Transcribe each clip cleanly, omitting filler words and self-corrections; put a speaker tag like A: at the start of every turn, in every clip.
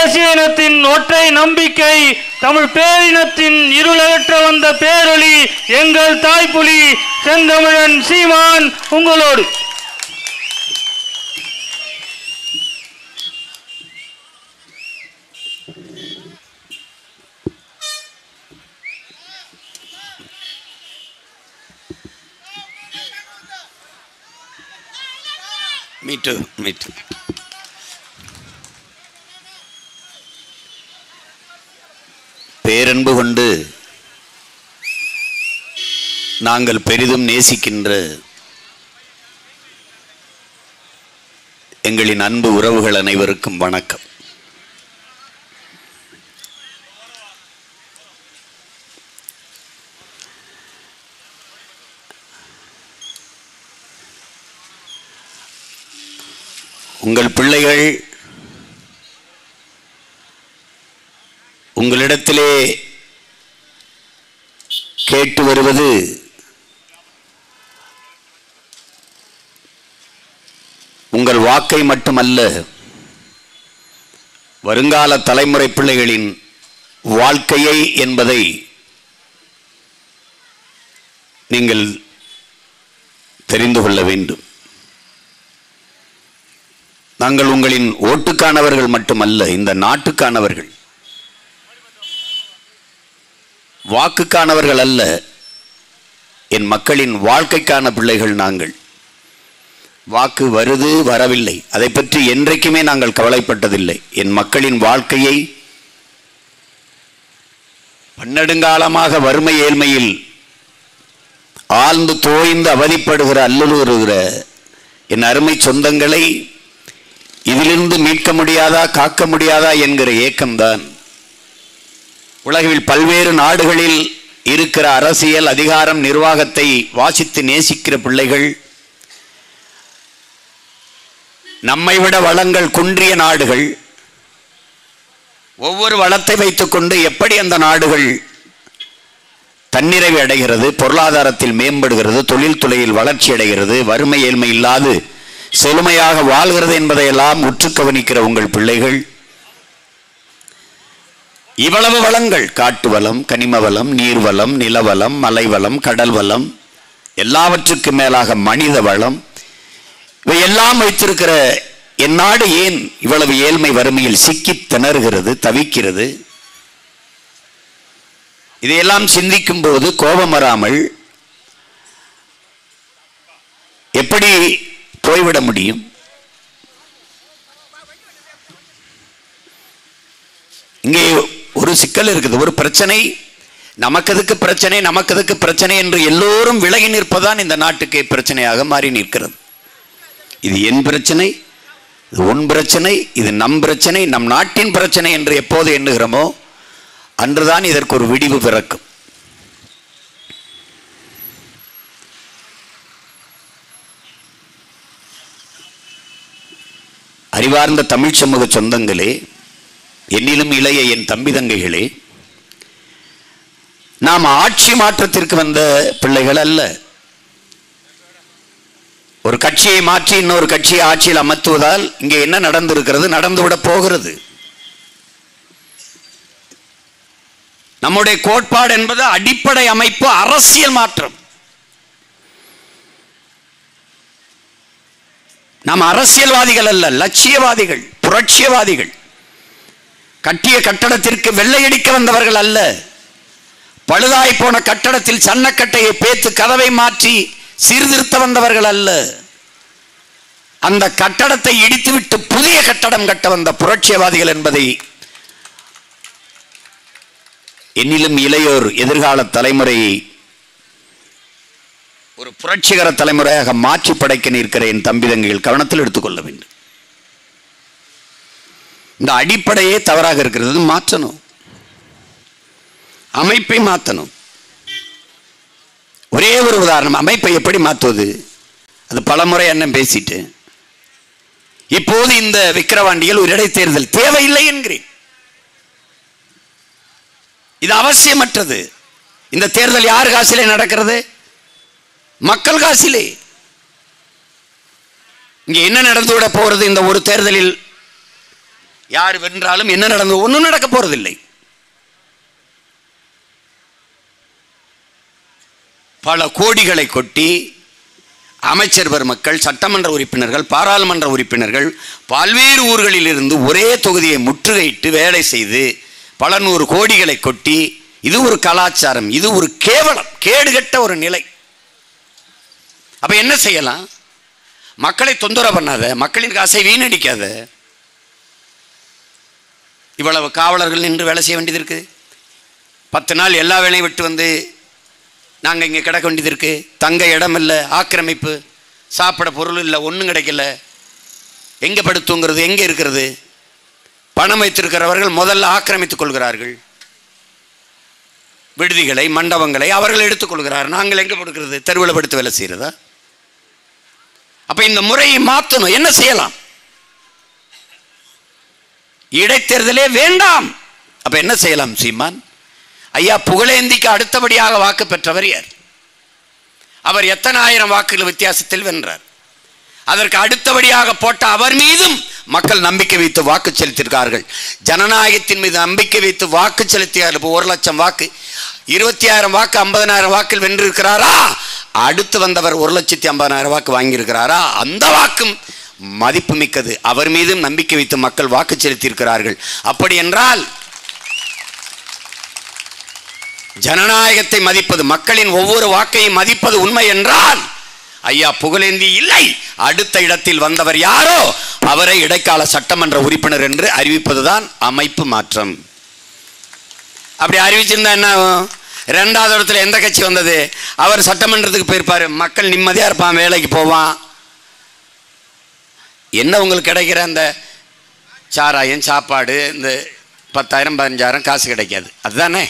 A: தேசிய இனத்தின் ஒற்றை நம்பிக்கை, தமிழ் பேரினத்தின் இருளற்ற வந்த பேரொளி எங்கள் தாய்ப்புலி செந்தமிழன் சீமான் உங்களோடு.
B: பேரன்பு கொண்டு நாங்கள் பெரிதும் நேசிக்கின்ற எங்களின் அன்பு உறவுகள் அனைவருக்கும் வணக்கம். உங்கள் பிள்ளைகள் உங்களிடத்திலே கேட்டு வருவது உங்கள் வாக்கை மட்டுமல்ல, வருங்கால தலைமுறை பிள்ளைகளின் வாழ்க்கையை என்பதை நீங்கள் தெரிந்து கொள்ள வேண்டும். நாங்கள் உங்களின் ஓட்டுக்கானவர்கள் மட்டுமல்ல, இந்த நாட்டுக்கானவர்கள், வாக்குக்கானவர்கள் அல்ல, என் மக்களின் வாழ்க்கைக்கான பிள்ளைகள் நாங்கள். வாக்கு வருது வரவில்லை, அதை பற்றி என்றைக்குமே நாங்கள் கவலைப்பட்டதில்லை. என் மக்களின் வாழ்க்கையை பன்னெடுங்காலமாக வறுமை ஏழ்மையில் ஆழ்ந்து தோய்ந்து அவதிப்படுகிற அல்லலுறுகிற என் அருமை சொந்தங்களை இதிலிருந்து மீட்க முடியாதா, காக்க முடியாதா என்கிற ஏக்கம்தான் உலகில் பல்வேறு நாடுகளில் இருக்கிற அரசியல் அதிகாரம் நிர்வாகத்தை வாசித்து நேசிக்கிற பிள்ளைகள், நம்மை விட வளங்கள் குன்றிய நாடுகள், ஒவ்வொரு வளத்தை வைத்துக்கொண்டு எப்படி அந்த நாடுகள் தன்னிறைவு அடைகிறது, பொருளாதாரத்தில் மேம்படுகிறது, தொழில்துறையில் வளர்ச்சி அடைகிறது, வறுமை ஏழ்மை இல்லாது செழுமையாக வாழ்கிறது என்பதையெல்லாம் உற்று கவனிக்கிற உங்கள் பிள்ளைகள், இவ்வளவு வளங்கள், காட்டு வளம், கனிம வளம், நீர்வளம், நிலவளம், மலைவளம், கடல் வளம், எல்லாவற்றுக்கு மேலாக மனித வளம், இவையெல்லாம் வைத்திருக்கிற என் நாடு ஏன் இவ்வளவு ஏழ்மை வறுமையில் சிக்கி திணறுகிறது, தவிக்கிறது? இதையெல்லாம் சிந்திக்கும் போது கோபம் வராமல் எப்படி போய்விட முடியும்? இங்கே ஒரு சிக்கல் இருக்குது, ஒரு பிரச்சனை. நமக்கதுக்கு பிரச்சனை, நமக்கதுக்கு பிரச்சனை என்று எல்லோரும் விலகி நிற்பதான் இந்த நாட்டுக்கு பிரச்சனையாக மாறி நிற்கிறது. இது என் பிரச்சனை, இது உன் பிரச்சனை, இது நம் பிரச்சனை, நம் நாட்டின் பிரச்சனை என்று எப்போது எண்ணுகிறோமோ அன்றுதான் இதற்கு ஒரு விடிவு பிறக்கும். அறிவார்ந்த தமிழ் சமூக சொந்தங்களே, என்னிலும் இளைய என் தம்பி தங்கைகளே, நாம் ஆட்சி மாற்றத்திற்கு வந்த பிள்ளைகள் அல்ல. ஒரு கட்சியை மாற்றி இன்னொரு கட்சியை ஆட்சியில் அமர்த்துவதால் இங்கே என்ன நடந்திருக்கிறது, நடந்துவிட போகிறது. நம்முடைய கோட்பாடு என்பது அடிப்படை அமைப்பு அரசியல் மாற்றம். நாம் அரசியல்வாதிகள் அல்ல, லட்சியவாதிகள், புரட்சியவாதிகள். கட்டிய கட்டடத்திற்கு வெள்ளையடிக்க வந்தவர்கள் அல்ல. பழுதாய் போன கட்டடத்தில் சன்னக்கட்டையை பேத்து கதவை மாற்றி சீர்திருத்த வந்தவர்கள் அல்ல. அந்த கட்டடத்தை இடித்துவிட்டு புதிய கட்டடம் கட்ட வந்த புரட்சியவாதிகள் என்பதை என்னிலும் இளையோர் எதிர்கால தலைமுறையை ஒரு புரட்சிகர தலைமுறையாக மாற்றி படைக்க நிற்கிற என் தம்பி தங்கைகள் கவனத்தில் எடுத்துக்கொள்ள வேண்டும். இந்த அடிப்படையே தவறாக இருக்கிறது, மாற்றணும், அமைப்பை மாற்றணும். ஒரே ஒரு உதாரணம், அமைப்பை எப்படி மாற்றுவது? அது பலமுறை என்ன பேசிட்டு இப்போது இந்த விக்கிரவாண்டியில் ஒரு இடைத்தேர்தல் தேவையில்லை என்கிறேன். இது அவசியமற்றது. இந்த தேர்தல் யார் காசிலே நடக்கிறது? மக்கள் காசிலே. இங்கே என்ன நடந்துவிட போகிறது? இந்த ஒரு தேர்தலில் யார் வென்றாலும் என்ன நடந்தது ஒன்றும் நடக்க போறதில்லை. பல கோடிகளை கொட்டி அமைச்சர் பெருமக்கள், சட்டமன்ற உறுப்பினர்கள், பாராளுமன்ற உறுப்பினர்கள் பல்வேறு ஊர்களில் இருந்து ஒரே தொகுதியை முற்றுகையிட்டு வேலை செய்து பல நூறு கோடிகளை கொட்டி, இது ஒரு கலாச்சாரம், இது ஒரு கேவலம், கேடுகட்ட ஒரு நிலை. அப்ப என்ன செய்யலாம்? மக்களை தொந்தரவு பண்ணாத, மக்களின் காசை வீணடிக்காத. இவ்வளவு காவலர்கள் நின்று வேலை செய்ய வேண்டியது இருக்கு. 10 நாள் எல்லா வேலையும் விட்டு வந்து நாங்கள் இங்கே கிடக்க வேண்டியது இருக்கு. தங்க இடம் இல்லை, ஆக்கிரமிப்பு, சாப்பிட பொருள் இல்லை, ஒன்றும் கிடைக்கல. எங்கே படுத்துங்கிறது, எங்கே இருக்கிறது? பணம் வைத்திருக்கிறவர்கள் முதல்ல ஆக்கிரமித்துக் கொள்கிறார்கள். விடுதிகளை, மண்டபங்களை அவர்கள் எடுத்துக்கொள்கிறார். நாங்கள் எங்கே படுக்கிறது? தெருவில் படுத்து வேலை செய்கிறதா? அப்ப இந்த முறையை மாற்றணும். என்ன செய்யலாம்? இடைத்தேர்தலே வேண்டாம். அப்ப என்ன செய்யலாம் சீமான்? ஐயா புகழேந்திக்கு அடுத்தபடியாக வாக்கு பெற்றவர் யார்? அவர் எத்தனை ஆயிரம் வாக்குகள் வித்தியாசத்தில் வென்றார். அதற்கு அடுத்தபடியாக போட்ட அவர் மீதும் மக்கள் நம்பிக்கை வைத்து வாக்கு செலுத்தியிருக்கார்கள். ஜனநாயகத்தின் மீது நம்பிக்கை வைத்து வாக்கு செலுத்தியார். 1,00,000 வாக்கு, 20,000 வாக்கு, 50,000 வாக்கில் வென்றிருக்கிறாரா? அடுத்து வந்தவர் 1,50,000 வாக்கு வாங்கியிருக்கிறாரா? அந்த வாக்கும் மதிப்பு மிக்கது. அவர் மீதும் நம்பிக்கை வைத்து மக்கள் வாக்கு செலுத்தியிருக்கிறார்கள். அப்படி என்றால் ஜனநாயகத்தை மதிப்பது, மக்களின் ஒவ்வொரு வாக்கையும் மதிப்பது உண்மை என்றால் ஐயா புகழேந்தி இல்லை, அடுத்த இடத்தில் வந்தவர் யாரோ அவரை இடைக்கால சட்டமன்ற உறுப்பினர் என்று அறிவிப்பதுதான் அமைப்பு மாற்றம். அப்படி அறிவிச்சிருந்தா என்ன ஆகும்? 2வது இடத்துல எந்த கட்சி வந்தது? அவர் சட்டமன்றத்துக்கு போயிருப்பாரு, மக்கள் நிம்மதியா இருப்பான், வேலைக்கு போவான். என்ன உங்களுக்கு கிடைக்கிற அந்த சாராயம், சாப்பாடு, இந்த 10,000 15,000 காசு கிடைக்காது. அதுதானே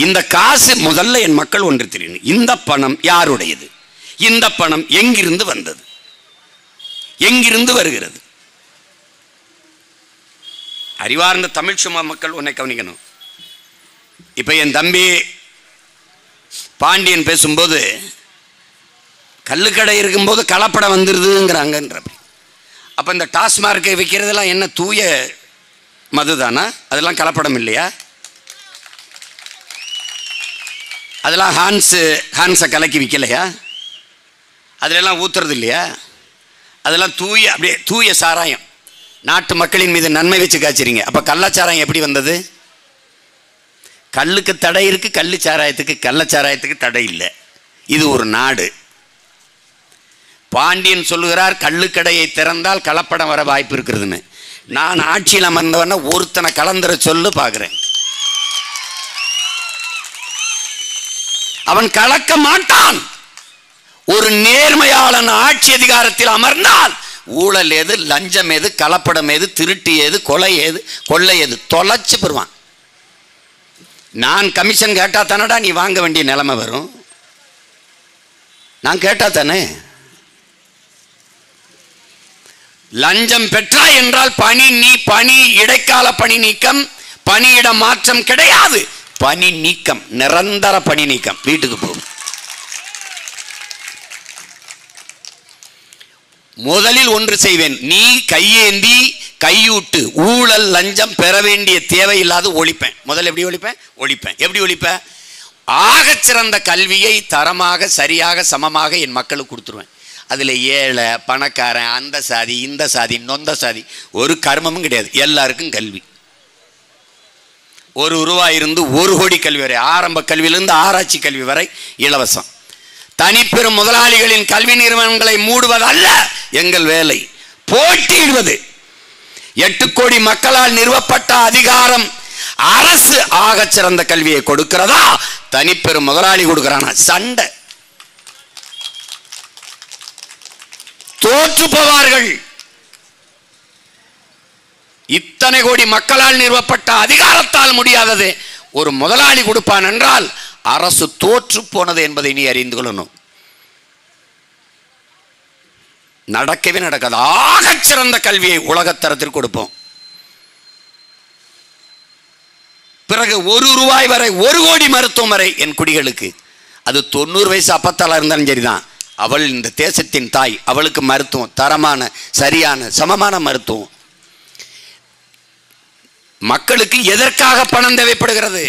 B: இந்த காசு. முதல்ல என் மக்கள் ஒன்று தெரியணும், இந்த பணம் யாருடையது? இந்த பணம் எங்கிருந்து வந்தது? எங்கிருந்து வருகிறது? அறிவார்ந்த தமிழ் சும்மா மக்கள் உன்னை கவனிக்கணும். இப்ப என் தம்பி பாண்டியன் பேசும்போது கள்ளுக்கடை இருக்கும்போது கலப்படம் வந்துருதுங்கிறாங்கன்ற. அப்ப இந்த டாஸ்மார்க்கை விற்கிறதெல்லாம் என்ன தூய மதுதானா? அதெல்லாம் கலப்படம் இல்லையா? அதெல்லாம் ஹான்ஸை கலக்கி விற்கலையா? அதிலெல்லாம் ஊத்துறது இல்லையா? அதெல்லாம் அப்படியே தூய சாராயம். நாட்டு மக்களின் மீது நன்மை வச்சு காய்ச்சிறீங்க. அப்போ கள்ளச்சாராயம் எப்படி வந்தது? கல்லுக்கு தடை இருக்கு, கள்ளச்சாராயத்துக்கு கள்ளச்சாராயத்துக்கு தடை இல்லை. இது ஒரு நாடு. பாண்டியன் சொல்லுகிறார் கள்ளுக்கடையை திறந்தால் கலப்படம் வர வாய்ப்பு இருக்கிறதுன்னு. நான் ஆட்சியில் அமர்ந்தவன ஒருத்தனை கலந்துர சொல்லு பார்க்கிறேன். அவன் கலக்க மாட்டான். ஒரு நேர்மையாளன் ஆட்சி அதிகாரத்தில் அமர்ந்தால் ஊழல் ஏது, லஞ்சம் ஏது, கலப்படம் ஏது, திருட்டு ஏது, கொலை ஏது, கொள்ளை ஏது தொலைச்சு பெறுவான். நான் கமிஷன் கேட்டா தானடா நீ வாங்க வேண்டிய நிலைமை வரும். நான் கேட்டா தானே. லஞ்சம் பெற்றாய் என்றால் பணி இடைக்கால பணி நீக்கம், பணியிட மாற்றம் கிடையாது. பணி நீக்கம், நிரந்தர பணி நீக்கம், வீட்டுக்கு போகும். முதலில் ஒன்று செய்வேன், நீ கையேந்தி கையூட்டு ஊழல் லஞ்சம் பெற வேண்டிய தேவையில்லாத ஒழிப்பேன். முதல்ல எப்படி ஒழிப்பேன்? எப்படி ஒழிப்பேன்? ஆகச் சிறந்த கல்வியை தரமாக, சரியாக, சமமாக என் மக்களுக்கு கொடுத்துருவேன். அதில் ஏழை பணக்காரன், அந்த சாதி இந்த சாதி நொந்த சாதி ஒரு கர்மமும் கிடையாது. எல்லாருக்கும் கல்வி. ₹1 இருந்து 1 கோடி கல்வி வரை, ஆரம்ப கல்வியிலிருந்து ஆராய்ச்சி கல்வி வரை இலவசம். தனிப்பெரும் முதலாளிகளின் கல்வி நிறுவனங்களை மூடுவதல்ல எங்கள் வேலை, போட்டியிடுவது. 8 கோடி மக்களால் நிறுவப்பட்ட அதிகாரம் அரசு ஆகச் சிறந்த கல்வியை கொடுக்கிறதா, தனிப்பெரும் முதலாளி கொடுக்கிறானா? சண்டை. தோற்று போவார்கள். இத்தனை கோடி மக்களால் நிறுவப்பட்ட அதிகாரத்தால் முடியாதது ஒரு முதலாளி கொடுப்பான் என்றால் அரசு தோற்று போனது என்பதை நீ அறிந்து கொள்ளணும். நடக்கவே நடக்காது. ஆகச் சிறந்த கல்வியை உலகத்தரத்தில் கொடுப்போம். பிறகு ₹1 வரை 1 கோடி மருத்துவம் வரை என் குடிகளுக்கு. அது 90 வயசு அப்பத்தால இருந்தாலும் சரிதான், அவள் இந்த தேசத்தின் தாய். அவளுக்கு மருத்துவம், தரமான சரியான சமமான மருத்துவம். மக்களுக்கு எதற்காக பணம் தேவைப்படுகிறது?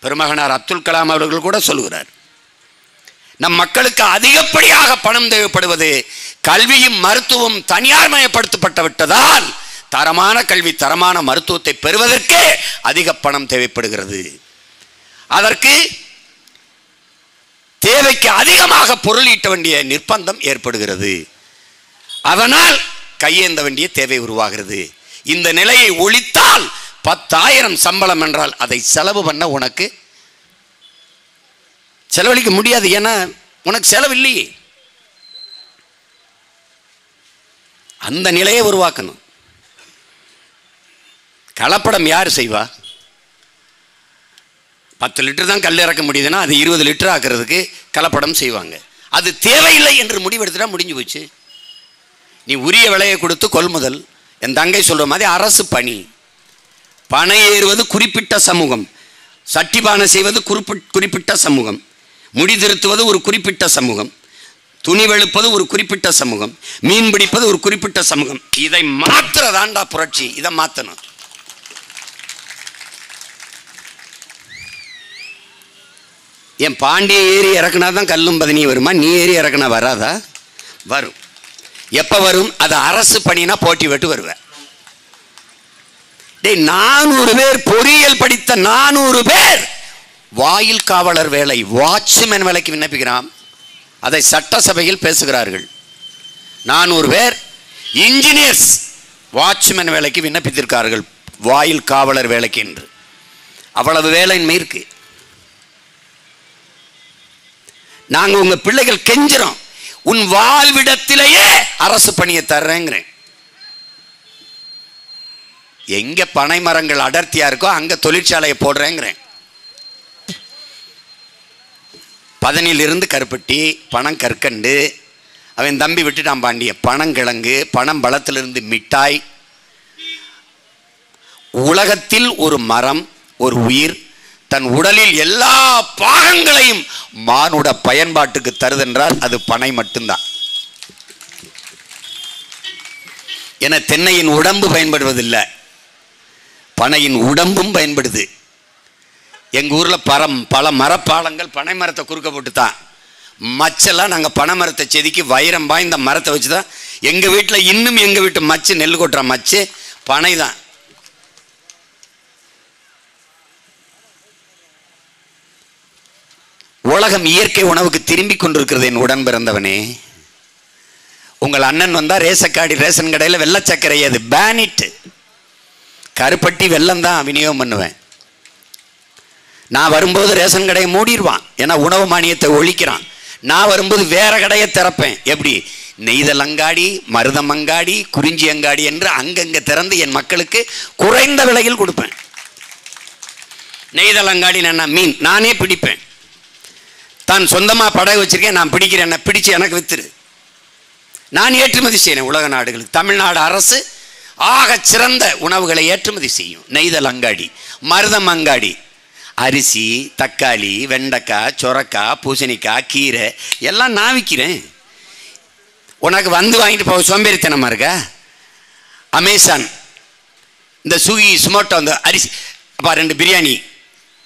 B: பெருமகனார் அப்துல் கலாம் அவர்கள் கூட சொல்கிறார், நம் மக்களுக்கு அதிகப்படியாக பணம் தேவைப்படுவது கல்வியும் மருத்துவம் தனியார் மயப்படுத்தப்பட்டு விட்டதால் தரமான கல்வி தரமான மருத்துவத்தை பெறுவதற்கே அதிக பணம் தேவைப்படுகிறது. அதற்கு தேவைக்கு அதிகமாக பொருள் ஈட்ட வேண்டிய நிர்பந்தம் ஏற்படுகிறது. அதனால் கையேந்த வேண்டிய தேவை உருவாகிறது. இந்த நிலையை ஒழித்தால் 10,000 சம்பளம் என்றால் அதை செலவு பண்ண உனக்கு செலவழிக்க முடியாது. ஏன்னா உனக்கு செலவு இல்லையே. அந்த நிலையை உருவாக்கணும். கலப்படம் யார் செய்வா? 10 லிட்டர் தான் கல் இறக்க முடியுதுன்னா அது 20 லிட்டர் ஆக்கிறதுக்கு கலப்படம் செய்வாங்க. அது தேவையில்லை என்று முடிவெடுத்துட்டா முடிஞ்சு போச்சு. நீ உரிய விலையை கொடுத்து கொள்முதல். என் தங்கை சொல்ற மாதிரி அரசு பணி. பனை ஏறுவது குறிப்பிட்ட சமூகம், சட்டிபானை செய்வது குறிப்பிட்ட சமூகம், முடி திருத்துவது ஒரு குறிப்பிட்ட சமூகம், துணி வெளுப்பது ஒரு குறிப்பிட்ட சமூகம், மீன் பிடிப்பது ஒரு குறிப்பிட்ட சமூகம். இதை மாத்துறதாண்டா புரட்சி. இதை மாத்தணும். என் பாண்டிய ஏறி இறக்குனா தான் கல்லும் பதினி வருமா? நீ ஏறி இறக்குனா வராதா? வரும். எப்ப வரும்? அது அரசு பணினா போட்டி விட்டு வருவேன். 400 பேர் பொறியியல் படித்த 400 பேர் வாயில் காவலர் வேலை, வாட்ச்மேன் வேலைக்கு விண்ணப்பிக்கிறான். அதை சட்டசபையில் பேசுகிறார்கள். 400 பேர் இன்ஜினியர்ஸ் வாட்ச்மேன் வேலைக்கு விண்ணப்பித்திருக்கார்கள், வாயில் காவலர் வேலைக்கு என்று. அவ்வளவு வேலையின்மை இருக்கு. நாங்க உங்க பிள்ளைகள் கெஞ்சிரோம், உன் வாழ்விடத்திலேயே அரசு பணியை தர்றேங்கிறேன். எங்க பனை மரங்கள் அடர்த்தியா இருக்கோ அங்க தொழிற்சாலையை போடுறேங்கிறேன். பதனிலிருந்து கருப்பட்டி, பணம் கற்கண்டு, அவன் தம்பி விட்டுட்டான் பாண்டிய, பனங்கிழங்கு, பணம் பழத்திலிருந்து மிட்டாய். உலகத்தில் ஒரு மரம், ஒரு உயிர் தன் உடலில் எல்லா பாகங்களையும் மானுட பயன்பாட்டுக்கு தருதென்றால் அது பனை மட்டும்தான். என தென்னையின் உடம்பு பயன்படுவதில்லை, பனையின் உடம்பும் பயன்படுது. எங்க ஊர்ல பல மரப்பாலங்கள் பனை மரத்தை குறுக்க போட்டு தான். மச்செல்லாம் நாங்க பனை மரத்தை செதுக்கி வைரம் வாய்ந்த மரத்தை வச்சுதான். எங்க வீட்டுல இன்னும் எங்க வீட்டு மச்சு, நெல் கொட்டுற மச்சு பனை தான். உலகம் இயற்கை உணவுக்கு திரும்பி கொண்டிருக்கிறது. என் உடன் பிறந்தவனே, உங்கள் அண்ணன் வந்தா ரேஷன் கடையில் வெள்ளை சர்க்கரை, அது பேனிட், கருப்பட்டி வெல்லம் தான் விநியோகம் பண்ணுவேன். நான் வரும்போது ரேஷன் கடையை மூடிடுவான், ஏன்னா உணவு மானியத்தை ஒழிக்கிறான். நான் வரும்போது வேற கடையை திறப்பேன். எப்படி? நெய்தல் அங்காடி, மருதம் அங்காடி, குறிஞ்சி அங்காடி என்று அங்கங்க திறந்து என் மக்களுக்கு குறைந்த விலையில் கொடுப்பேன். நெய்தல் அங்காடி நான் மீன் நானே பிடிப்பேன். தான் சொந்தமாக படகு வச்சிருக்கேன், நான் பிடிக்கிறேன், பிடிச்சு எனக்கு வித்துரு. நான் ஏற்றுமதி செய்கிறேன் உலக நாடுகளுக்கு. தமிழ்நாடு அரசு ஆக சிறந்த உணவுகளை ஏற்றுமதி செய்யும். நெய்தல் அங்காடி, மருதம் அங்காடி, அரிசி, தக்காளி, வெண்டைக்காய், சொரக்காய், பூசணிக்காய், கீரை எல்லாம் நான் விற்கிறேன். உனக்கு வந்து வாங்கிட்டு போக சோம்பேறித்தனமா இருக்கா? அமேசான், இந்த ஸ்விக்கி, சுமோட்டோ, அந்த அரிசி, அப்பா 2 பிரியாணி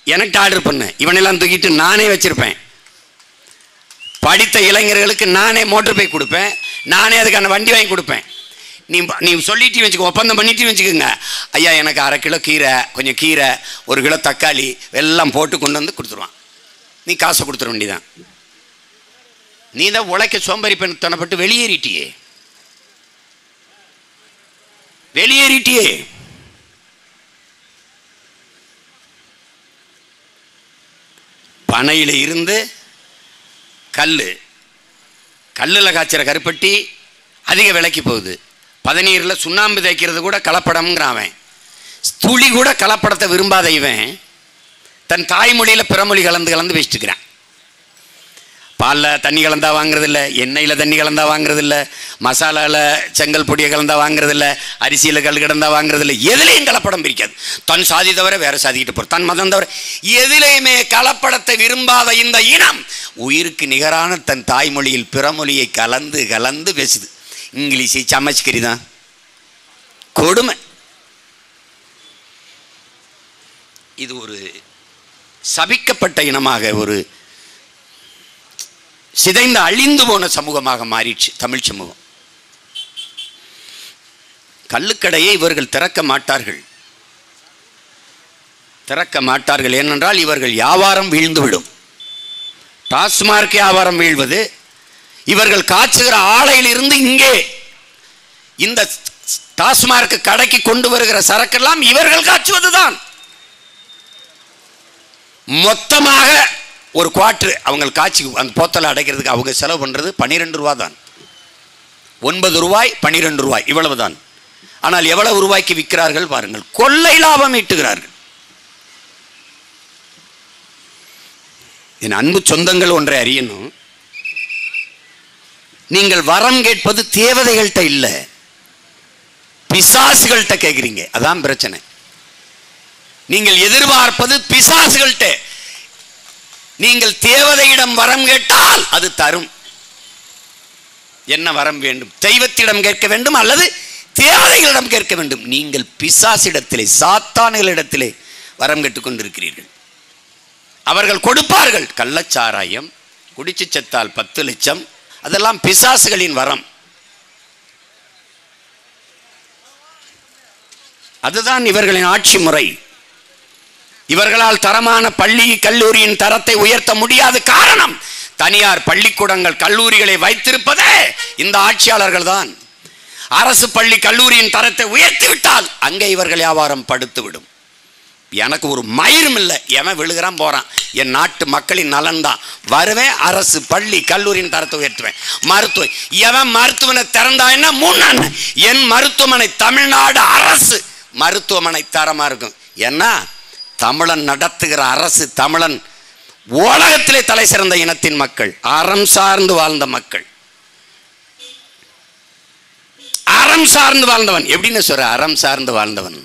B: எனக்கு ஆர்டர் பண்ணு, இவனெல்லாம் தூக்கிட்டு நானே வச்சிருப்பேன். படித்த இளைஞர்களுக்கு நானே மோட்டர் பைக் கொடுப்பேன், நானே அதுக்கான வண்டி வாங்கி கொடுப்பேன். நீ சொல்லிட்டு வச்சுக்கோ, ஒப்பந்தம் பண்ணிட்டு வச்சுக்கோங்க, ஐயா எனக்கு 1/2 கிலோ கீரை, கொஞ்சம் கீரை, 1 கிலோ தக்காளி எல்லாம் போட்டு கொண்டு வந்து கொடுத்துருவான். நீ காசை கொடுத்துட வேண்டியதான். நீ தான் உழைக்க சோம்பேறி தனப்பட்டு வெளியேறிட்டியே. பனையில இருந்து கல்லில் காய்ச்சிற கருப்பட்டி அதிக விலைக்கு போகுது. பதநீரில் சுண்ணாம்பு தேய்க்கிறது கூட கலப்படம்ங்கிறான். அவன் துளி கூட கலப்படத்தை விரும்பாத இவன் தன் தாய்மொழியில் பிறமொழி கலந்து வச்சுட்டுக்கிறான். பாலில் தண்ணி கலந்தா வாங்குறதில்ல, எண்ணெயில் தண்ணி கலந்தா வாங்குறதில்ல, மசாலாவில் செங்கல் பொடியை கலந்தா வாங்குறதில்ல, அரிசியில் கல் கிடந்தா வாங்குறதில்ல. எதுலேயும் கலப்படம் பிரிக்காது. தன் சாதி தவிர வேற சாதிக்கிட்டு போகிற, தன் மதம் தவிர எதிலையுமே கலப்படத்தை விரும்பாத இந்த இனம் உயிருக்கு நிகரான தன் தாய்மொழியில் பிறமொழியை கலந்து கலந்து பேசுது. இங்கிலீஷு சமஸ்கிரி தான் கொடுமை. இது ஒரு சபிக்கப்பட்ட இனமாக, ஒரு சிதைந்த அழிந்து போன சமூகமாக மாறிடுச்சு தமிழ் சமூகம். கள்ளுக்கடையை இவர்கள் திறக்க மாட்டார்கள். ஏனென்றால் இவர்கள் வியாபாரம் வீழ்ந்துவிடும். டாஸ்மார்க் வியாபாரம் வீழ்வது, இவர்கள் காய்ச்சுகிற ஆலையில் இருந்து இங்கே இந்த டாஸ்மார்க் கடைக்கு கொண்டு வருகிற சரக்கெல்லாம் இவர்கள் காய்ச்சுவதுதான். மொத்தமாக ஒரு குவார்டர் அவங்க காய்ச்சி அந்த போத்தலை அடைக்கிறதுக்கு அவங்க செலவு பண்ணுறது 12 ரூபா தான். 9 ரூபாய் 12 ரூபாய் இவ்வளவு தான். ஆனால் எவ்வளவு ரூபாய்க்கு விற்கிறார்கள் பாருங்கள். கொள்ளை லாபம் ஈட்டுகிறார்கள். என் அன்பு சொந்தங்கள் ஒன்றை அறியணும். நீங்கள் வரம் கேட்பது தேவதைகள்கிட்ட இல்லை, பிசாசுகள்கிட்ட கேட்குறீங்க. அதான் பிரச்சனை. நீங்கள் எதிர்பார்ப்பது பிசாசுகள்கிட்ட. நீங்கள் தேவதையிடம் வரம் கேட்டால் அது தரும். என்ன வரம் வேண்டும்? தெய்வத்திடம் கேட்க வேண்டும் அல்லது தேவதைகளிடம் கேட்க வேண்டும். நீங்கள் பிசாசிடத்திலே, சாத்தான்களிடத்திலே வரம் கேட்டுக் கொண்டிருக்கிறீர்கள். அவர்கள் கொடுப்பார்கள். கள்ளச்சாராயம் குடிச்சு செத்தால் 10 லட்சம், அதெல்லாம் பிசாசுகளின் வரம். அதுதான் இவர்களின் ஆட்சி முறை. இவர்களால் தரமான பள்ளி கல்லூரியின் தரத்தை உயர்த்த முடியாத காரணம் தனியார் பள்ளிக்கூடங்கள் கல்லூரிகளை வைத்திருப்பதே இந்த ஆட்சியாளர்கள் தான். அரசு பள்ளி கல்லூரியின் தரத்தை உயர்த்திவிட்டால் அங்கே இவர்கள் வியாபாரம் படுத்துவிடும். எனக்கு ஒரு மயிரும் இல்லை, எவன் விழுகிறான் போறான். என் நாட்டு மக்களின் நலன் தான். வருவேன், அரசு பள்ளி கல்லூரியின் தரத்தை உயர்த்துவேன். மருத்துவம், எவன் மருத்துவனை திறந்தான்னா 3 என் மருத்துவமனை தமிழ்நாடு அரசு மருத்துவமனை தரமா இருக்கும். ஏன்னா தமிழன் நடத்துகிற அரசு, தமிழன் உலகத்திலே தலை சிறந்த இனத்தின் மக்கள், அறம் சார்ந்து வாழ்ந்த மக்கள். அறம் சார்ந்து வாழ்ந்தவன் எப்படின்னு சொல்ற? அறம் சார்ந்து வாழ்ந்தவன்.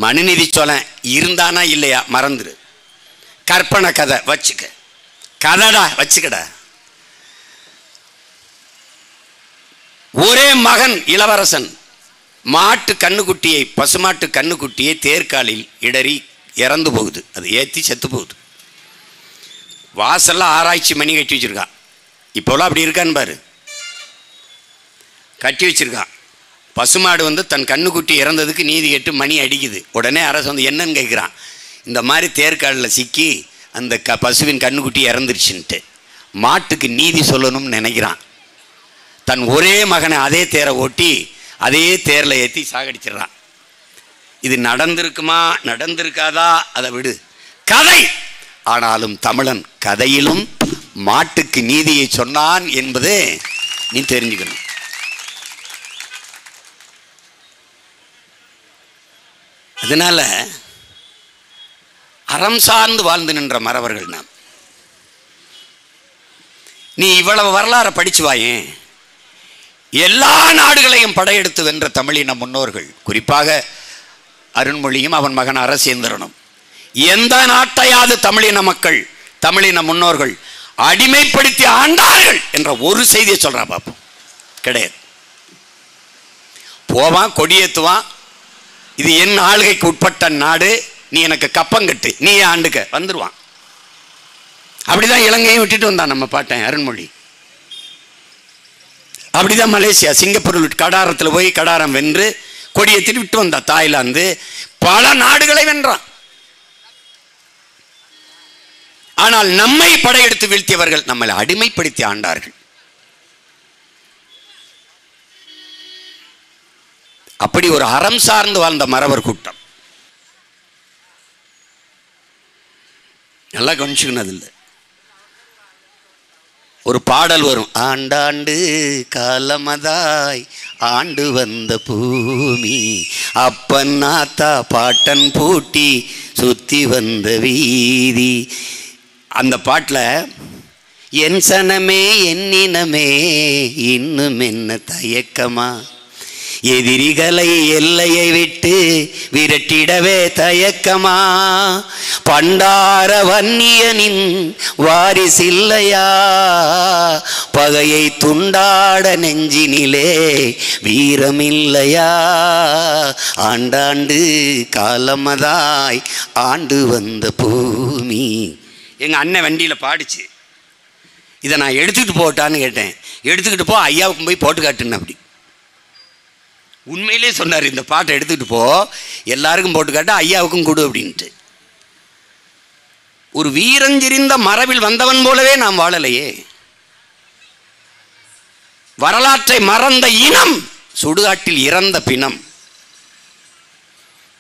B: மனுநீதி சோழன் இருந்தானா இல்லையா மறந்துரு. கற்பனை கதை வச்சுக்க, கதைடா வச்சுக்கடா. ஒரே மகன் இளவரசன் மாட்டு கண்ணுக்குட்டியை, பசுமாட்டு கண்ணுக்குட்டியை தேர்காலில் இடறி இறந்து போகுது. அது ஏற்றி செத்து போகுது. வாசல்ல ஆராய்ச்சி மணி கட்டி வச்சிருக்கான். இப்போலாம் அப்படி இருக்கான்னு பாரு, கட்டி வச்சிருக்கான். பசுமாடு வந்து தன் கண்ணுக்குட்டி இறந்ததுக்கு நீதி கேட்டு மணி அடிக்குது. உடனே அரசு வந்து என்னன்னு கேட்குறான். இந்த மாதிரி தேர்காலில் சிக்கி அந்த பசுவின் கண்ணுக்குட்டி இறந்துருச்சுன்ட்டு மாட்டுக்கு நீதி சொல்லணும்னு நினைக்கிறான். தன் ஒரே மகனை அதே தேரை ஓட்டி அதே தேரில் ஏற்றி சாகடிச்சிடறான். இது நடந்திருக்குமா நடந்திருக்காதா அதை விடு, கதை. ஆனாலும் தமிழன் கதையிலும் மாட்டுக்கு நீதியை சொன்னான் என்பது நீ தெரிஞ்சுக்கணும். அதனால அறம் சார்ந்து வாழ்ந்து நின்ற மறவர்கள் நாம். நீ இவ்வளவு வரலாறு படிச்சு வாயேன். எல்லா நாடுகளையும் படையெடுத்து வென்ற தமிழின முன்னோர்கள், குறிப்பாக அருண்மொழியும் அவன் மகன் அரசேந்திரனும், எந்த நாட்டையாவது தமிழின மக்கள், தமிழின முன்னோர்கள் அடிமைப்படுத்தி ஆண்டார்கள் என்ற ஒரு செய்தியை சொல்றா பார்ப்போம். கிடையாது. போவான், கொடியேற்றுவான், இது என் ஆளுகைக்கு உட்பட்ட நாடு, நீ எனக்கு கப்பங்கட்டு, நீ ஆண்டுக்க வந்துடுவான். அப்படிதான் இலங்கையும் விட்டுட்டு வந்தான் நம்ம பாட்டன் அருண்மொழி. அப்படிதான் மலேசியா, சிங்கப்பூர் கடாரத்தில் போய் கடாரம் வென்று கொடியேற்றிட்டு விட்டு வந்தான். தாய்லாந்து பல நாடுகளை வென்றான். ஆனால் நம்மை படையெடுத்து வீழ்த்தியவர்கள் நம்மளை அடிமைப்படுத்தி ஆண்டார்கள். அப்படி ஒரு அறம் சார்ந்து வாழ்ந்த மறவர் கூட்டம். நல்லா கவனிச்சுக்கணும். இல்லை, ஒரு பாடல் வரும், ஆண்டாண்டு காலமதாய் ஆண்டு வந்த பூமி, அப்பன் நாத்தா பாட்டன் பூட்டி சுத்தி வந்த வீதி. அந்த பாட்டில் என் சனமே என்னினமே இன்னும் என்ன தயக்கமா, எதிரிகளை எல்லையை விட்டு விரட்டிடவே தயக்கமா, பண்டார வன்னியனின் வாரிசில்லையா, பகையை துண்டாட நெஞ்சினிலே வீரமில்லையா, ஆண்டாண்டு காலமதாய் ஆண்டு வந்த பூமி. எங்கள் அண்ணன் வண்டியில் பாடிச்சு. இதை நான் எடுத்துக்கிட்டு போட்டான்னு கேட்டேன். எடுத்துக்கிட்டு போ, ஐயாவுக்கும் போய் போட்டு காட்டுன்னு. அப்படி உண்மையிலே சொன்னார், இந்த பாட்டை எடுத்துக்கிட்டு போ, எல்லாருக்கும் போட்டு காட்ட, ஐயாவுக்கும் கொடு அப்படின்ட்டு. ஒரு வீரஞ்செறிந்த மரபில் வந்தவன் போலவே நாம் வாழலையே. வரலாற்றை மறந்த இனம் சுடுகாட்டில் இறந்த பிணம்.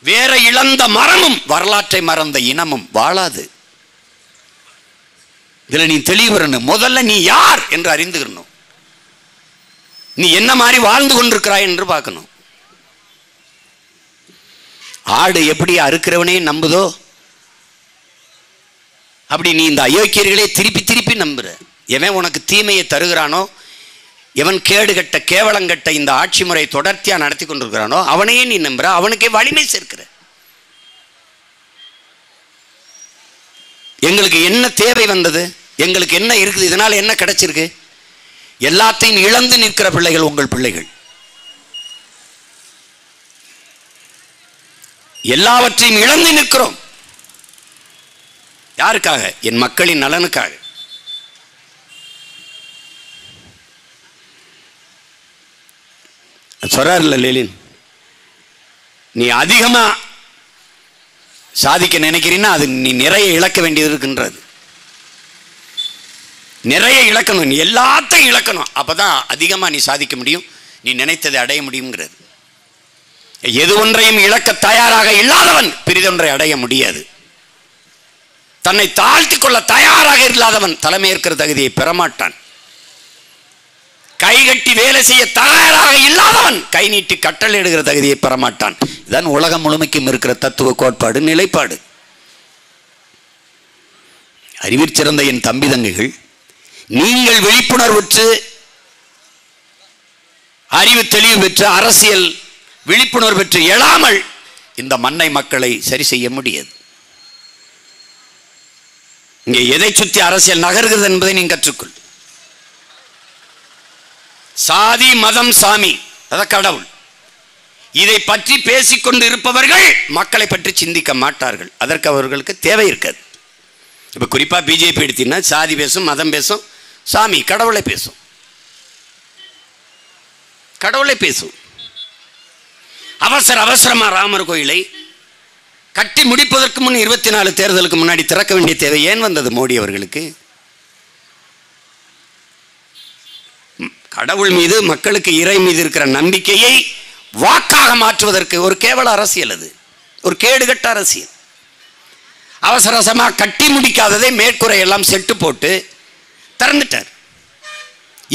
B: வேற இழந்த மரமும் வரலாற்றை மறந்த இனமும் வாழாது. இதுல நீ தெளிவுறணும். முதல்ல நீ யார் என்று அறிந்துக்கணும். நீ என்ன மாதிரி வாழ்ந்து கொண்டிருக்கிறாய் என்று பார்க்கணும். ஆடு எப்படி அறுக்கிறவனே நம்புதோ அப்படி நீ இந்த அயோக்கியர்களே திருப்பி திருப்பி நம்புற. எவன் உனக்கு தீமையை தருகிறானோ, எவன் கேடுகட்ட கேவலங்கட்ட இந்த ஆட்சி முறை தொடர்ச்சியா நடத்தி கொண்டிருக்கிறானோ அவனையே நீ நம்புற, அவனுக்கே வலிமை சேர்க்கிற. எங்களுக்கு என்ன தேவை வந்தது? எங்களுக்கு என்ன இருக்குது? இதனால என்ன கிடைச்சிருக்கு? எல்லாத்தையும் இழந்து நிற்கிற பிள்ளைகள் உங்கள் பிள்ளைகள். எல்லாவற்றையும் இழந்து நிற்கிறோம். யாருக்காக? என் மக்களின் நலனுக்காக. சொல்றாருல்ல லெனின், நீ அதிகமா சாதிக்க நினைக்கிறீன்னா அது நீ நிறைய இழக்க வேண்டியது இருக்கின்றது. நிறைய இழக்கணும், நீ எல்லாத்தையும் இழக்கணும். அப்பதான் அதிகமா நீ சாதிக்க முடியும், நீ நினைத்ததை அடைய முடியுங்கிறது. எது ஒன்றையும் இழக்க தயாராக இல்லாதவன் பிரிதொன்றை அடைய முடியாது. தன்னை தாழ்த்தி கொள்ள தயாராக இல்லாதவன் தலைமையேற்கிற தகுதியை பெறமாட்டான். கைகட்டி வேலை செய்ய தயாராக இல்லாதவன் கை நீட்டி கட்டளையிடுகிற தகுதியை பெறமாட்டான். இதுதான் உலகம் முழுமைக்கும் இருக்கிற தத்துவ கோட்பாடு, நிலைப்பாடு. அறிவிற்சிறந்த என் தம்பி தங்கைகள், நீங்கள் விழிப்புணர்வுற்று அறிவு தெளிவு பெற்று அரசியல் விழிப்புணர்வு பெற்று எழாமல் இந்த மண்ணை மக்களை சரி செய்ய முடியாது. இங்கே எதை சுற்றி அரசியல் நகர்கிறது என்பதை நீ கற்றுக்கொள். சாதி மதம் சாமி அத கடவுள் இதை பற்றி பேசிக்கொண்டு இருப்பவர்கள் மக்களை பற்றி சிந்திக்க மாட்டார்கள். அதற்கு அவர்களுக்கு தேவை இருக்காது. இப்ப குறிப்பா பிஜேபி எடுத்தீங்கன்னா சாதி பேசும், மதம் பேசும், சாமி கடவுளை பேசும். கடவுளை பேசும். அவசரமா ராமர் கோயிலை கட்டி முடிப்பதற்கு முன் 24 தேர்தலுக்கு முன்னாடி திறக்க வேண்டிய தேவை ஏன் வந்தது மோடி அவர்களுக்கு? கடவுள் மீது, மக்களுக்கு இறை மீது இருக்கிற நம்பிக்கையை வாக்காக மாற்றுவதற்கு ஒரு கேவல அரசியல், அது ஒரு கேடுகட்ட அரசியல். அவசரமா கட்டி முடிக்காததை மேற்கூரை எல்லாம் செட்டு போட்டு திறந்துட்டார்.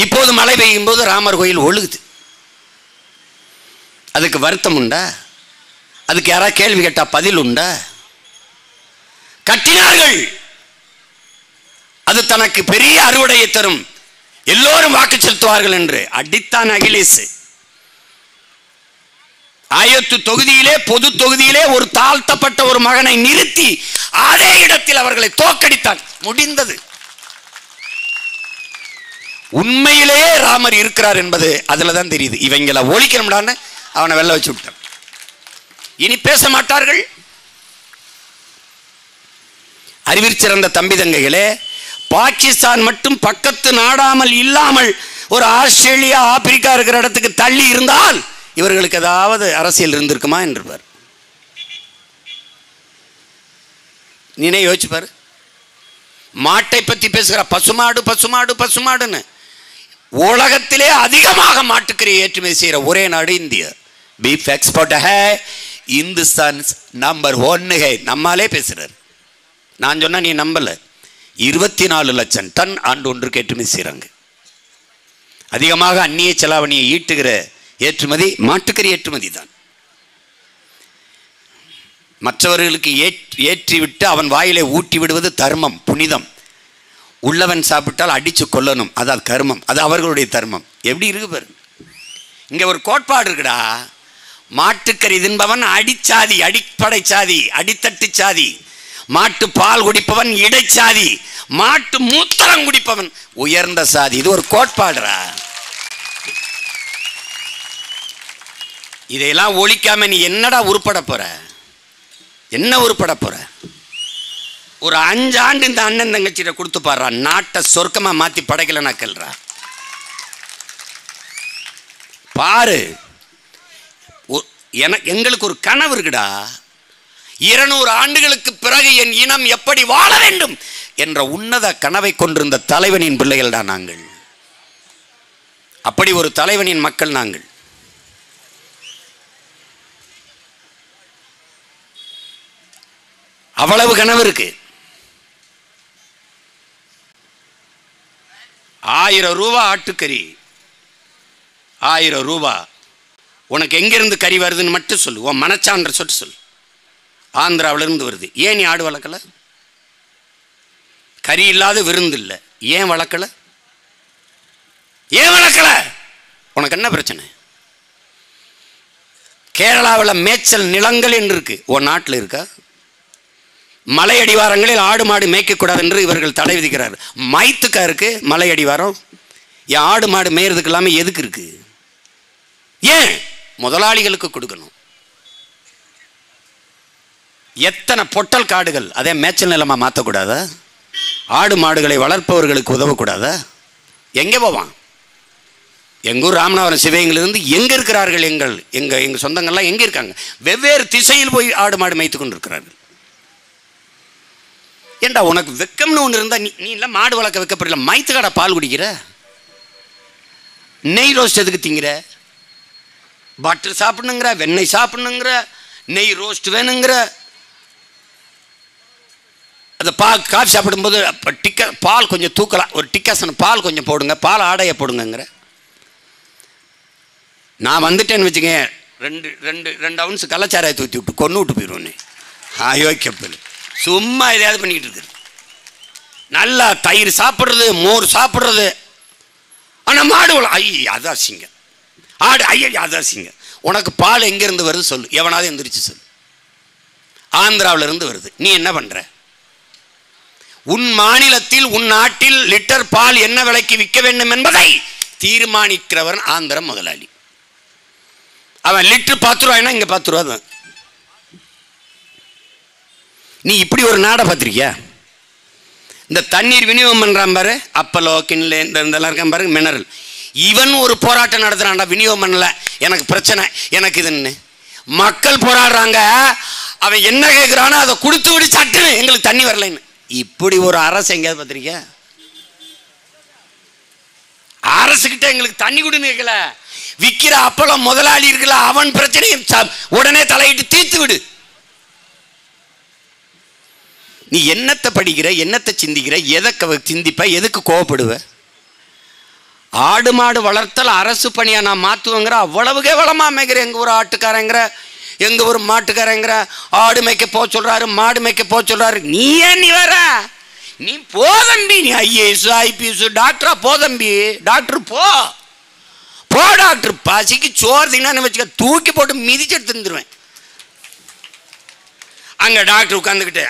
B: இப்போது மழை பெய்யும் போது ராமர் கோயில் ஒழுகுது. அதுக்கு வருத்தம் உண்டா? அதுக்கு யாராவது கேள்வி கேட்டா பதில் உண்டா? கட்டினார்கள், அது தனக்கு பெரிய அறுவடையை தரும், எல்லோரும் வாக்கு செலுத்துவார்கள் என்று அடித்தான் அகிலேஷ். ஆயத்து தொகுதியிலே, பொது தொகுதியிலே ஒரு தாழ்த்தப்பட்ட ஒரு மகனை நிறுத்தி அதே இடத்தில் அவர்களை தோற்கடித்தான். முடிந்தது. உண்மையிலேயே ராமர் இருக்கிறார் என்பது அதுலதான் தெரியுது. இவங்களை ஒழிக்கணும்டான்னு அவனை வெல்ல வச்சு விட்டான். இனி பேச மாட்டார்கள். அறிவிற்சிறந்த தம்பி தங்கைகளே, பாகிஸ்தான் மட்டும் பக்கத்து நாடாமல் இல்லாமல் ஒரு ஆஸ்திரேலியா, ஆப்பிரிக்கா இருக்கிற இடத்துக்கு தள்ளி இருந்தால் இவர்களுக்கு ஏதாவது அரசியல் இருந்திருக்குமா என்றார். நீனே யோசிச்சு பாரு. மாட்டை பற்றி பேசுகிற பசுமாடு பசுமாடு பசுமாடுன்னு உலகத்திலே அதிகமாக மாட்டுக்கறி ஏற்றுமதி செய்கிற ஒரே நாடு இந்தியா. பீஃப் எக்ஸ்போர்ட் ஹே, இந்துஸ்தான் நம்பர் 1 ஹே. நம்மாலே பேசுறாரு. நான் சொன்னா நீ நம்பல. 24 லட்சம் டன் ஆண்டு ஒன்றுக்கு ஏற்றுமதி செய்கிறாங்க. அதிகமாக அந்நிய செலாவணியை ஈட்டுகிற ஏற்றுமதி மாட்டுக்கறி ஏற்றுமதி தான். மற்றவர்களுக்கு ஏற்றிவிட்டு அவன் வாயிலை ஊட்டி விடுவது தர்மம், புனிதம். உள்ளவன் சாப்பிட்டால் அடிச்சு கொல்லணும், அது கர்மம், அது அவர்களுடைய தர்மம். எப்படி இருக்கு பாரு. இங்க ஒரு கோட்பாடு இருக்குடா, மாட்டுக்கறி தின்பவன் அடிச்சாதி, அடிப்படை சாதி, அடித்தட்டு சாதி. மாட்டு பால் குடிப்பவன் இடைச்சாதி, மாட்டு மூத்திரம் குடிப்பவன் உயர்ந்த சாதி. இது ஒரு கோட்பாடுடா. இதையெல்லாம் ஒழிக்காம நீ என்னடா உருப்பட போற? என்ன உருப்பட போற? ஒரு 5 ஆண்டு இந்த அண்ணன் தங்கச்சிட்ட கொடுத்து பாடுறா, நாட்டை சொர்க்கமா மாத்தி படைக்கலனா கேள்றா பாரு. எங்களுக்கு ஒரு கனவு இருக்குடா, 200 ஆண்டுகளுக்கு பிறகு என் இனம் எப்படி வாழ வேண்டும் என்ற உன்னத கனவை கொண்டிருந்த தலைவனின் பிள்ளைகள் தான் நாங்கள். அப்படி ஒரு தலைவனின் மக்கள் நாங்கள். அவ்வளவு கனவு இருக்கு. 1000 ரூபாய் ஆட்டுக்கறி, 1000 ரூபாய். உனக்கு எங்கிருந்து கறி வருதுன்னு மட்டும் சொல்லு, உன் மனச்சான்ற சொட்டு சொல்லு. ஆந்திராவிலிருந்து வருது. ஏன் நீ ஆடு வளர்க்கல? கறி இல்லாத விருந்து இல்லை, ஏன் வளர்க்கல? ஏன் வளர்க்கல? உனக்கு என்ன பிரச்சனை? கேரளாவில் மேய்ச்சல் நிலங்கள் என்று இருக்கு, உன் நாட்டில் இருக்கா? மலை அடிவாரங்களில் ஆடு மாடு மேய்க்கக்கூடாது என்று இவர்கள் தடை விதிக்கிறார். மைத்துக்கா இருக்கு மலை அடிவாரம்? என் ஆடு மாடு மேயறதுக்கு இல்லாமல் எதுக்கு இருக்கு? ஏன்? முதலாளிகளுக்கு கொடுக்கணும். எத்தனை பொட்டல் காடுகள், அதே மேய்ச்சல் நிலமா மாற்றக்கூடாதா? ஆடு மாடுகளை வளர்ப்பவர்களுக்கு உதவக்கூடாதா? எங்கே போவான்? எங்கூர் ராமநாதபுரம் சிவகங்கையிலிருந்து எங்க இருக்கிறார்கள்? எங்க சொந்தங்கள்லாம் எங்க இருக்காங்க? வெவ்வேறு திசையில் போய் ஆடு மாடு மேய்த்து கொண்டு இருக்கிறார்கள். ஏண்டா உனக்கு வெக்கம்னு ஒன்று இருந்தா நீ இல்லை மாடு வளர்க்க வைக்கப்படல, மைத்துக்காட பால் குடிக்கிற, நெய் ரோஸ்ட் எதுக்கு திங்கிற? பட்டர் சாப்பிடணுங்கிற, வெண்ணெய் சாப்பிடணுங்கிற, நெய் ரோஸ்ட் வேணுங்கிற, அந்த காஃபி சாப்பிடும்போது பால் கொஞ்சம் தூக்கலாம், ஒரு டிக்காசன் பால் கொஞ்சம் போடுங்க, பால் ஆடையை போடுங்கிற. நான் வந்துட்டேன்னு வச்சுக்கேன், 2 அவுன்ஸ் கள்ளச்சாராயை தூத்தி விட்டு கொண்டு விட்டு போயிடுவோன்னு. அயோக்கியப்பல் சும்மா எதையாவது பண்ணிக்கிட்டு இருக்கு. நல்லா தயிர் சாப்பிட்றது, மோர் சாப்பிட்றது. ஆனால் மாடு அது அசிங்க, ஆடு அது அசிங்க. உனக்கு பால் எங்கேருந்து வருது சொல்லு, எவனாவது எந்திரிச்சு சொல்லு. ஆந்திராவில் இருந்து வருது. நீ என்ன பண்ற? உன் மாநிலத்தில் உன் நாட்டில் லிட்டர் பால் என்ன விலைக்கு விற்க வேண்டும் என்பதை தீர்மானிக்கிறவன் ஆந்திர முதலாளி. அவன் லிட்டர் 10 ரூபாய்னா இங்கே 10 ரூபா தான். நீ இப்படி ஒரு நாடை பார்த்திருக்கியா? இந்த தண்ணீர் விநியோகம் பண்ணுறான் பாரு, அப்பலோ கிண்லே இதெல்லாம் இருக்கான் பாரு, மினரல். இவன் ஒரு போராட்டம் நடத்துறான்டா, விநியோகம் பண்ணல, எனக்கு பிரச்சனை, எனக்கு இதுன்னு. மக்கள் போராடுறாங்க, அவன் என்ன கேட்குறானோ அதை கொடுத்து விடு, சட்டுன்னு எங்களுக்கு தண்ணி வரலைன்னு. இப்படி ஒரு அரசு எங்கேயாவது பார்த்திருக்கியா? அரசுகிட்ட எங்களுக்கு தண்ணி கொடுன்னு கேட்கல, விற்கிற அப்பலோ முதலாளி இருக்கல, அவன் பிரச்சனையை உடனே தலையிட்டு தீர்த்து விடு. நீ என்னத்தை படிக்கிற, என்னத்தை சிந்திக்கிற, எதை சிந்திப்ப, எதுக்கு கோவப்படுவ? ஆடு மாடு வளர்த்தல் அரசு பணியா நான் மாற்றுவேங்கிற, அவ்வளவு கேவலமா அமைக்கிற. எங்க ஒரு ஆட்டுக்காரங்கிற, எங்க ஒரு மாட்டுக்காரங்கிற, ஆடு மேய்க்க போக சொல்றாரு, மாடு மேய்க்க போக சொல்றாரு. நீ ஏன் நீ வர? நீ போதம்பி, நீ ஐஏஎஸ் ஐபிஎஸ் டாக்டரா போதம்பி, டாக்டர் போ டாக்டர். பசிக்கு சோறு தின்னு வச்சுக்க, தூக்கி போட்டு மிதிச்சு எடுத்து தந்துருவேன். அங்க டாக்டர் உட்காந்துக்கிட்டு,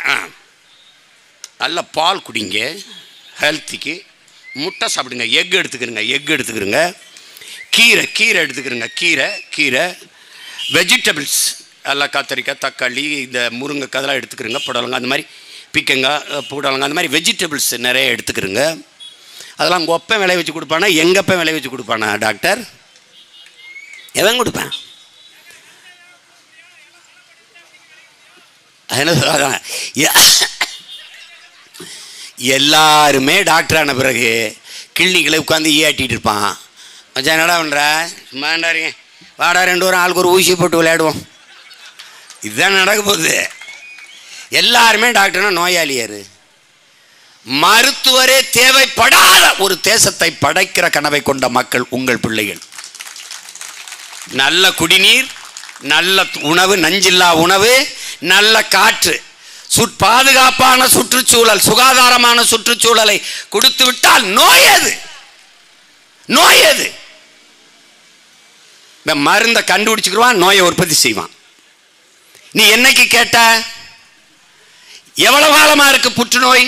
B: நல்ல பால் குடிங்க, ஹெல்த்திக்கு முட்டை சாப்பிடுங்க, எக் எடுத்துக்கிறங்க, கீரை எடுத்துக்கிறங்க, கீரை வெஜிடபிள்ஸ் எல்லாம் கத்திரிக்காய், தக்காளி, இந்த முருங்கைக்காய் அதெல்லாம் எடுத்துக்கிறங்க, புடலங்க, அந்த மாதிரி பிக்கங்காய், புடலங்க, அந்த மாதிரி வெஜிடபிள்ஸ் நிறைய எடுத்துக்கிறங்க. அதெல்லாம் உங்கள் ஒப்பன் விளைய வச்சு கொடுப்பானா, எங்கப்பன் விளைய வச்சு கொடுப்பானா டாக்டர்? எவன் கொடுப்பேன்? எல்லாருமே டாக்டர் ஆன பிறகு கிளினிக்கில் உட்காந்து ஈயாட்டிகிட்டு இருப்பான். மச்சான் என்னடா பண்ணுற? சும்மாண்டாருங்க, வாடா 2 வாரம் ஆளுக்கு ஒரு ஊசி போட்டு விளையாடுவோம். இதுதான் நடக்க போகுது. எல்லாருமே டாக்டர்னா நோயாளியார். மருத்துவரே தேவைப்படாத ஒரு தேசத்தை படைக்கிற கனவை கொண்ட மக்கள் உங்கள் பிள்ளைகள். நல்ல குடிநீர், நல்ல உணவு, நஞ்சில்லா உணவு, நல்ல காற்று, பாதுகாப்பான சுற்றுச்சூழல், சுகாதாரமான சுற்றுச்சூழலை கொடுத்து விட்டால் நோய் எது? நோய் எது? மருந்தை கண்டுபிடிச்சுக்குவான், நோயை உற்பத்தி செய்வான். நீ என்னைக்கு கேட்ட எவ்வளவு காலமா இருக்கு புற்றுநோய்?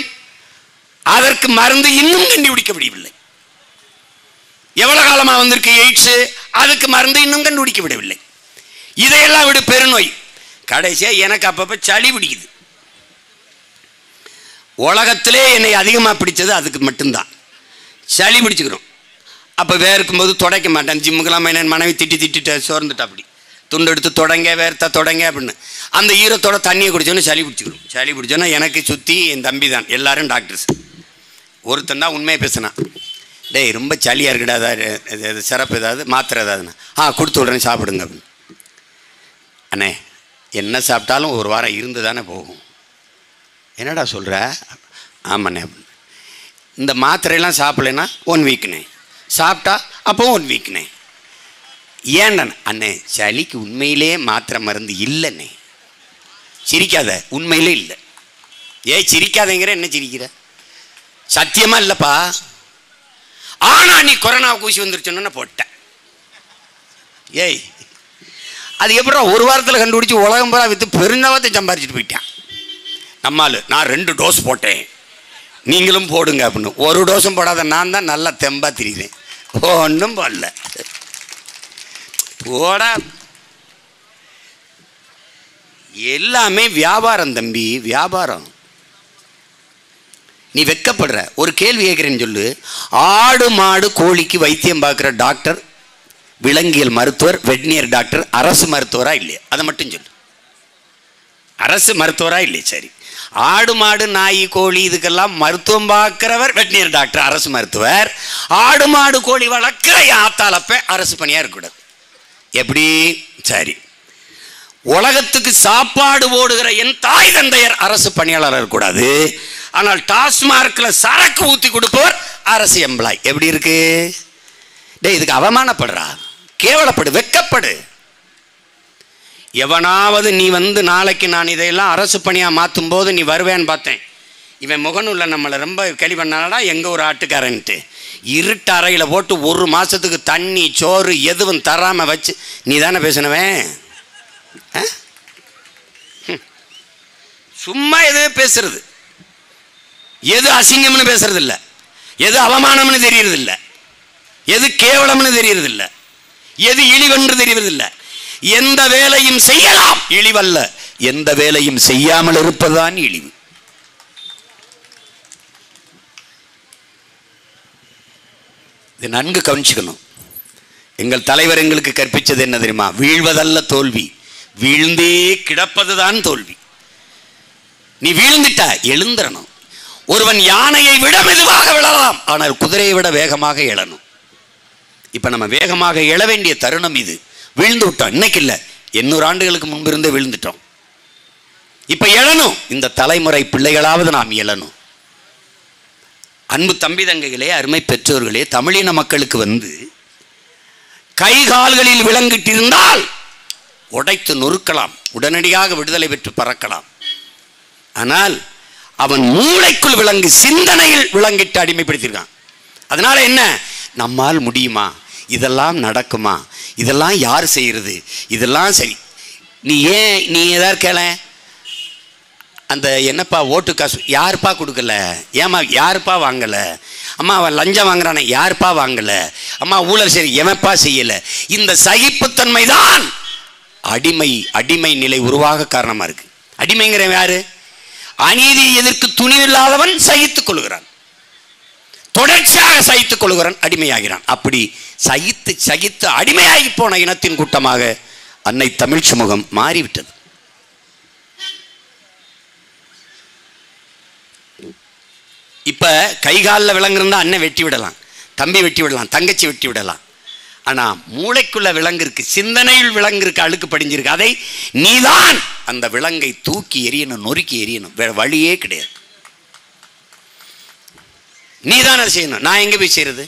B: அதற்கு மருந்து இன்னும் கண்டுபிடிக்க முடியவில்லை. எவ்வளவு காலமா வந்திருக்கு எய்ட்ஸ்? அதுக்கு மருந்து இன்னும் கண்டுபிடிக்க விடவில்லை. இதையெல்லாம் விட பெருநோய். கடைசியா எனக்கு அப்பப்ப சளி பிடிக்குது. உலகத்திலே என்னை அதிகமாக பிடிச்சது அதுக்கு மட்டும்தான். சளி பிடிச்சுக்கிறோம். அப்போ வேர்க்கும்போது துடைக்க மாட்டேன். ஜிம்முக்கெல்லாம் என் மனைவி திட்டிட்டு சோர்ந்துட்டா, அப்படி துண்டு எடுத்து தொடங்க, வேர்த்தா தொடங்க அப்படின்னு. அந்த ஈரத்தோட தண்ணியை குடிச்சோன்னு சளி பிடிச்சிக்கணும். சளி பிடிச்சோன்னா எனக்கு சுற்றி என் தம்பி தான், எல்லாரும் டாக்டர்ஸ். ஒருத்தன் தான் உண்மையை பேசுனான், டேய் ரொம்ப சளியாக இருக்குடா, ஏதாவது சிறப்பு ஏதாவது மாத்திரை ஏதாவதுண்ணா, கொடுத்து விட்றேன் சாப்பிடுங்க அப்படின்னு. அண்ணே என்ன சாப்பிட்டாலும் ஒரு வாரம் இருந்து தானே போகும். என்னடா சொல்கிற? ஆமாண்ணே. இந்த மாத்திரையெல்லாம் சாப்பிட்லன்னா 1 வீக்ண்ணே, சாப்பிட்டா அப்போ 1 வீக்ண்ணே. ஏன்டா? அண்ணே சளிக்கு உண்மையிலே மாத்திரை மருந்து இல்லைண்ணே. சிரிக்காத, உண்மையிலே இல்லை. சிரிக்காதங்கிற, என்ன சிரிக்கிற? சத்தியமாக இல்லைப்பா. ஆனால் நீ கொரோனா ஊசி வந்துருச்சுன்னு போட்டேன். அது எப்படா ஒரு வாரத்தில் கண்டுபிடிச்சி உலகம் பூரா விற்று பெருந்தவத்தை சம்பாரிச்சிட்டு போயிட்டான். நம்மால் நான் 2 டோஸ் போட்டேன், நீங்களும் போடுங்க அப்படின்னு. 1 டோஸும் போடாத நான் தான் நல்லா தெம்பா திரிகிறேன். ஒன்றும் போடல. போடா, எல்லாமே வியாபாரம் தம்பி, வியாபாரம். நீ வெக்கப்படுற. ஒரு கேள்வி கேட்குறேன்னு சொல்லு. ஆடு மாடு கோழிக்கு வைத்தியம் பார்க்குற டாக்டர், விலங்கியல் மருத்துவர், வெட்னியர் டாக்டர் அரசு மருத்துவரா இல்லையா? அதை மட்டும் சொல்லு. அரசு மருத்துவரா இல்லையா? சரி, ஆடு மாடு நாய் கோழி இதுக்கெல்லாம் மருத்துவம் பார்க்கிறவர் வெட்னியர் டாக்டர், அரசு மருத்துவர். ஆடு மாடு கோழி வளர்க்கிற ஆத்தாளப்ப அரசு பணியா இருக்கக்கூடாது. எப்படி? சரி, உலகத்துக்கு சாப்பாடு போடுகிற என் தாய் தந்தையர் அரசு பணியாளர் இருக்கக்கூடாது. ஆனால் டாஸ்மார்க்ல சரக்கு ஊத்தி கொடுப்பவர் அரசு எம்ப்ளாய். எப்படி இருக்கு? டே, இதுக்கு அவமானப்படுறா, கேவலப்படு, வெக்கப்படு. எவனாவது நீ நாளைக்கு நான் இதையெல்லாம் அரசு பணியாக மாற்றும் போது நீ வருவேன்னு பார்த்தேன். இவன் முகநூல்ல நம்மளை ரொம்ப கேலி பண்ணாடா, எங்கே ஒரு ஆட்டுக்காரன்ட்டு. இருட்டு அறையில் போட்டு 1 மாதத்துக்கு தண்ணி சோறு எதுவும் தராமல் வச்சு நீ தானே பேசினவன். சும்மா எது பேசுறது, எது அசிங்கம்னு பேசுறது இல்லை, எது அவமானம்னு தெரியறது இல்லை, எது கேவலம்னு தெரியறது இல்லை, எது இழிவென்று தெரியறது இல்லை. எந்த வேலையும் செய்யலாம், இழிவல்ல. எந்த வேலையும் செய்யாமல் இருப்பதுதான் இழிவு. இது நன்கு கவனிச்சுக்கணும். எங்கள் தலைவர் எங்களுக்கு கற்பிச்சது என்ன தெரியுமா? வீழ்வதல்ல தோல்வி, வீழ்ந்தே கிடப்பதுதான் தோல்வி. நீ வீழ்ந்துட்ட, எழுந்திரணும். ஒருவன் யானையை விட மெதுவாக விழலாம், ஆனால் குதிரையை விட வேகமாக எழணும். இப்ப நம்ம வேகமாக எழ வேண்டிய தருணம் இது. வீழ்ந்து விட்டோம். இன்னைக்கு இல்லை, 800 ஆண்டுகளுக்கு முன்பு இருந்தே வீழ்ந்துட்டோம். இப்ப எழணும். இந்த தலைமுறை பிள்ளைகளாவது நாம் எழணும். அன்பு தம்பி தங்கைகளே, அருமை பெற்றோர்களே, தமிழின மக்களுக்கு கை கால்களில் விலங்கிட்டு இருந்தால் உடைத்து நொறுக்கலாம், உடனடியாக விடுதலை பெற்று பறக்கலாம். ஆனால் அவன் மூளைக்குள் விலங்கு, சிந்தனையில் விலங்கிட்டு அடிமைப்படுத்தியிருக்கான். அதனால என்ன? நம்மால் முடியுமா? இதெல்லாம் நடக்குமா? இதெல்லாம் யார் செய்யறது? இதெல்லாம் சரி. நீ ஏதாவது கேள, அந்த என்னப்பா ஓட்டு காசு யாருப்பா கொடுக்கல? ஏமா யாருப்பா வாங்கல? அம்மா அவன் லஞ்சம் வாங்குறானே யாருப்பா வாங்கல? அம்மா ஊழல் சரி எவன்ப்பா செய்யல? இந்த சகிப்புத்தன்மை தான் அடிமை நிலை உருவாக காரணமா இருக்கு. அடிமைங்கிற யாரு? அநீதி எதற்கு துணிவில்லாதவன் சகித்துக் கொள்கிறான், தொடர்ச்சியாக சகித்துக் கொள்கிறான், அடிமையாகிறான். அப்படி சகித்து அடிமையாகி போன இனத்தின் கூட்டமாக அன்னை தமிழ் சமூகம் மாறிவிட்டது. இப்ப கைகாலில் விலங்கிருந்தா அண்ணன் வெட்டி விடலாம், தம்பி வெட்டி விடலாம், தங்கச்சி வெட்டி விடலாம். ஆனா மூளைக்குள்ள விலங்கு இருக்கு, சிந்தனையில் விலங்கு இருக்கு, அழுக்கு படிஞ்சிருக்கு. அதை நீதான் அந்த விலங்கை தூக்கி எறியணும், நொறுக்கி எறியணும். வேற வழியே கிடையாது. நீதான் அதை செய்யணும். நான் எங்க போய் செய்யறது?